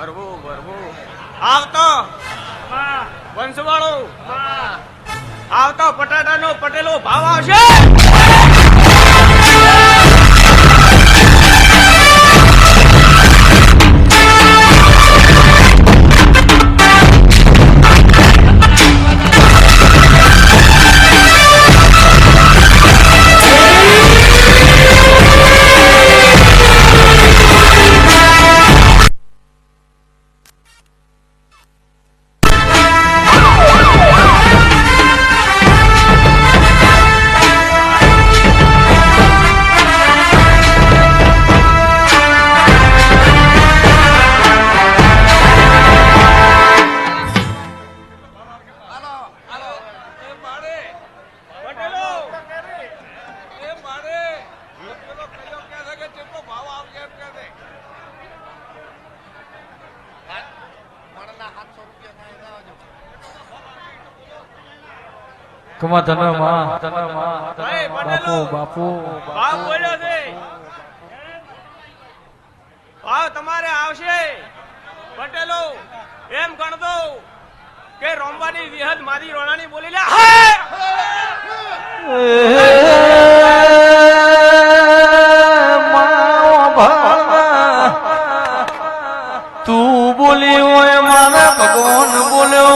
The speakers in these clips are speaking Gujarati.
ભરવું ભરવું આવતો વંશવાળો આવતો પટાટાનો પટેલો ભાવ આવશે. કમા ધન બાપુ બાપુ ભાવ બોલ્યો છે. ભાવ તમારે આવશે પટેલો. એમ ગણતો કે રોમવાની વિહદ મારી રોણાની બોલી લે. તું બોલી હોય મારા ભગવાન બોલ્યો.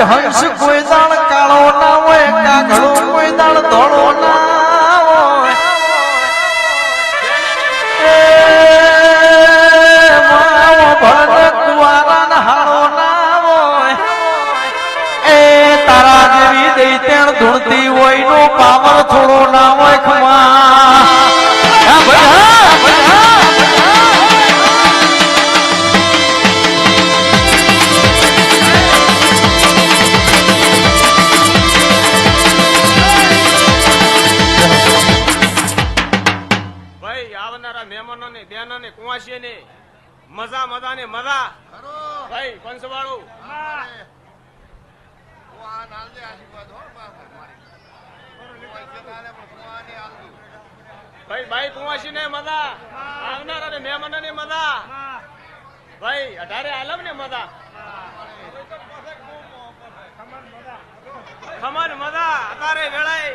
હંસ કોઈ દાળ કાળો ના હોય, કાગડો કોઈ દાળ ધોળો ના હોય. કુવારા ના હાળો ના હોય. એ તારા જેવી દઈ તેણ ધૂણતી હોય નો પાવર થોડો ના હોય. ખમા મહેમાનોને ધ્યાનોને કુવાસીને મજા મજા ને મજા ભાઈ પંચવાળો ભાઈ ભાઈ કુવાસી ને મજા આવનારા ને મહેમાનો ને મજા ભાઈ 18 આલમ ને મજા ખમન મજા અત્યારે વેળાએ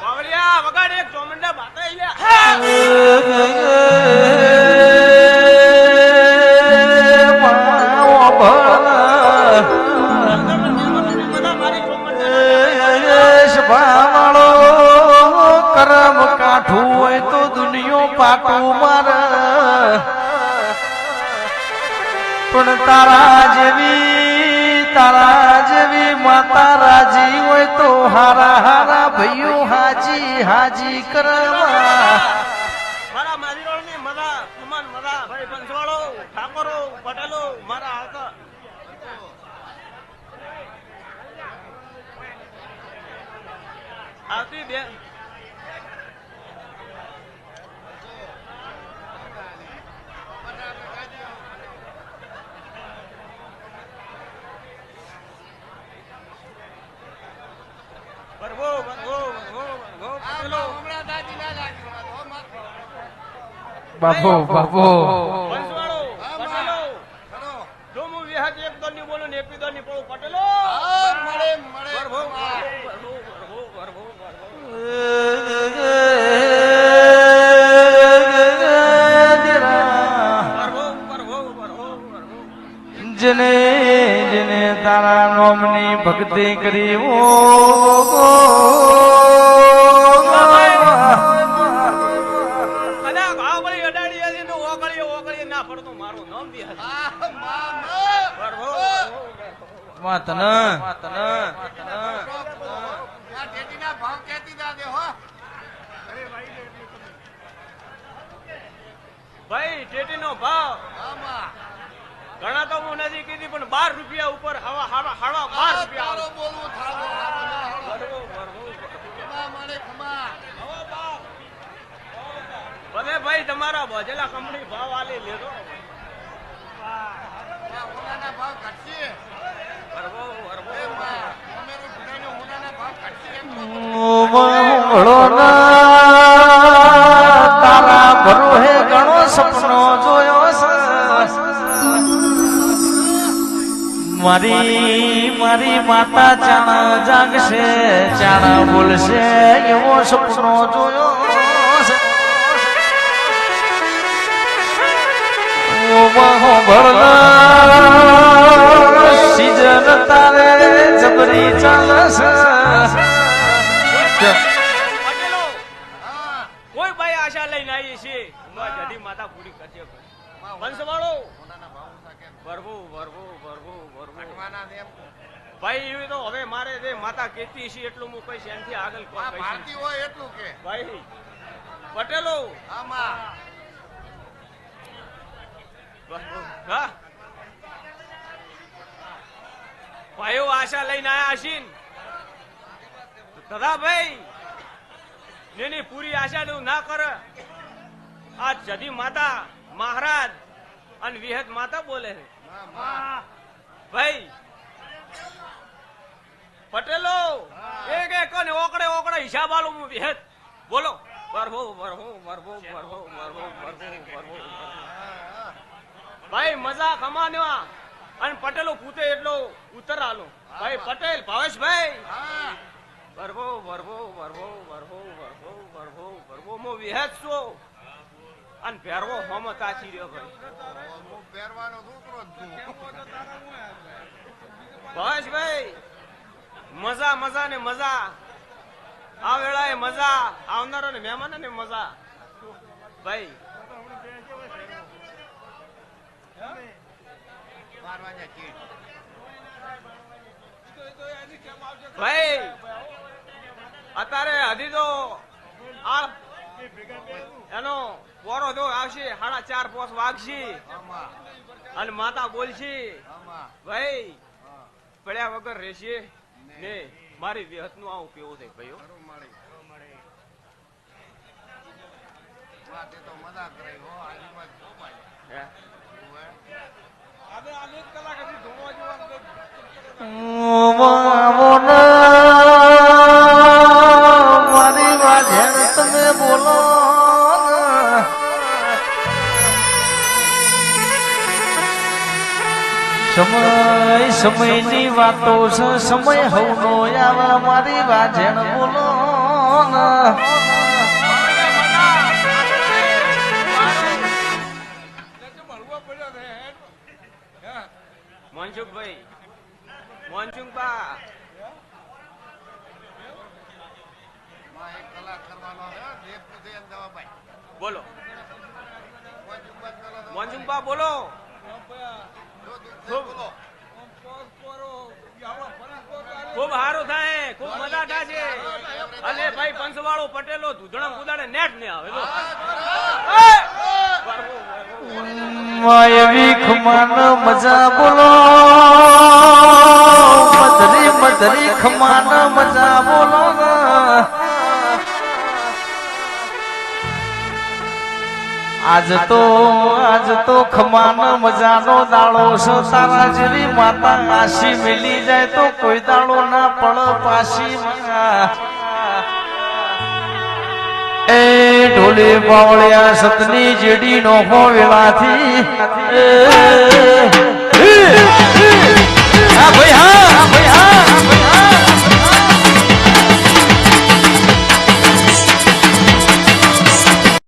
બાવળિયા વગાડે એક ચોમંડા બાતા કરમ કાઠું હોય તો દુનિયો પાટું મારે, પણ તારા જેવી માતા રાજી હોય તો હારા હારા ભાઈઓ હાજી હાજી કરવા. મારા મારીરોળ ની મજા કુમાન મજા ભાઈ પંચવાળો ઠાકોરો પટેલો મારા આવતા આવતી બે બાપુ બાપુ પંચવાળો પટેલો જો હું વિહાજ એક દોર ની બોલું ને એપી દોર ની બોલું પટેલો જેને જેને તારા નામની ભક્તિ કરી ભાઈ ટેટી નો ભાવ ઘણા તો હું નથી કીધી પણ 12 રૂપિયા ઉપર હવા હવા હવા 12 રૂપિયા ભલે ભાઈ તમારા ભજેલા કંપની ભાવ આલી લેજો ભાવ ઘટશે ઓ સાંભળો ના તારા ભરોહે ઘણો સપનો જોયો મારી માતા ચાણા જાગશે ચાણા બોલશે એવો સપનો જોયો સીઝન તારે જબરી ચાલશે પટેલો કોઈ ભાઈ આશા લઈને આવી છે જડી માતા પૂરી કરશે વંશવાળો ભાઈ એવી તો હવે મારે જે માતા કેતી છે એટલું હું કહીશ એનાથી આગળ ભારતી હોય એટલું કે ભાઈ પટેલો આમાં હા ભાઈઓ આશા લઈને આયા હશીન દાદા ભાઈ એની પૂરી આશા નું ના કરે આ જદી માતા મહારાજ અને વિહત માતા બોલે છે ભાઈ પટેલો એક એક ને ઓકડે ઓકડે હિસાબ આલો હું વિહત બોલો વરહો વરહો વરહો વરહો વરહો વરહો ભાઈ મજા કમાન્યા અને પટેલો પૂતે એટલો ઉત્તર આલો ભાઈ પટેલ ભાવેશભાઈ વરહો વરહો વરહો વરહો વરહો વરહો વરહો મો વિહત છો અને ભેરવો હોમ તાચી રહ્યો ભાઈ પહેરવાનો છોકરો જ છું ભાવેશભાઈ મજા મજા ને મજા આ વેળાએ મજા આવનારો ને મહેમાન ને મજા ભાઈ ભાઈ અત્યારે હજી તો આ એનો પોરો જો આવશે 4:30 વાગશે અને માતા બોલશે ભાઈ પડ્યા વગર રહેશે ને મારી વિહત નું આવું કેવું છે ભાઈઓ મજા કરે હો આજુબાજુ મારી વાજણ તમે બોલો સમયની વાતો છે સમય હવનો આવે મારી વાજણ બોલો મોનસુખભાઈ મોનસુખબા એક કલાક કરવાનો છે જે પૂછે એમ જવાબ બોલો મોનસુખબા બોલો ખૂબ સારું થાય ખૂબ મજા થશે અને ભાઈ પંચવાળો પટેલો ધૂધણા કુદાડે નેટ ને આવે એવી ખમાન મજા બોલો મધરી ખમાન મજા બોલો આજ તો ખમાન મજાનો દાડો છે તારા જેવી માતા આશી મિલી જાય તો કોઈ દાડો ના પડ પાછી એ ઢોલે બાવળિયા સતની જેડી નો વેળાથી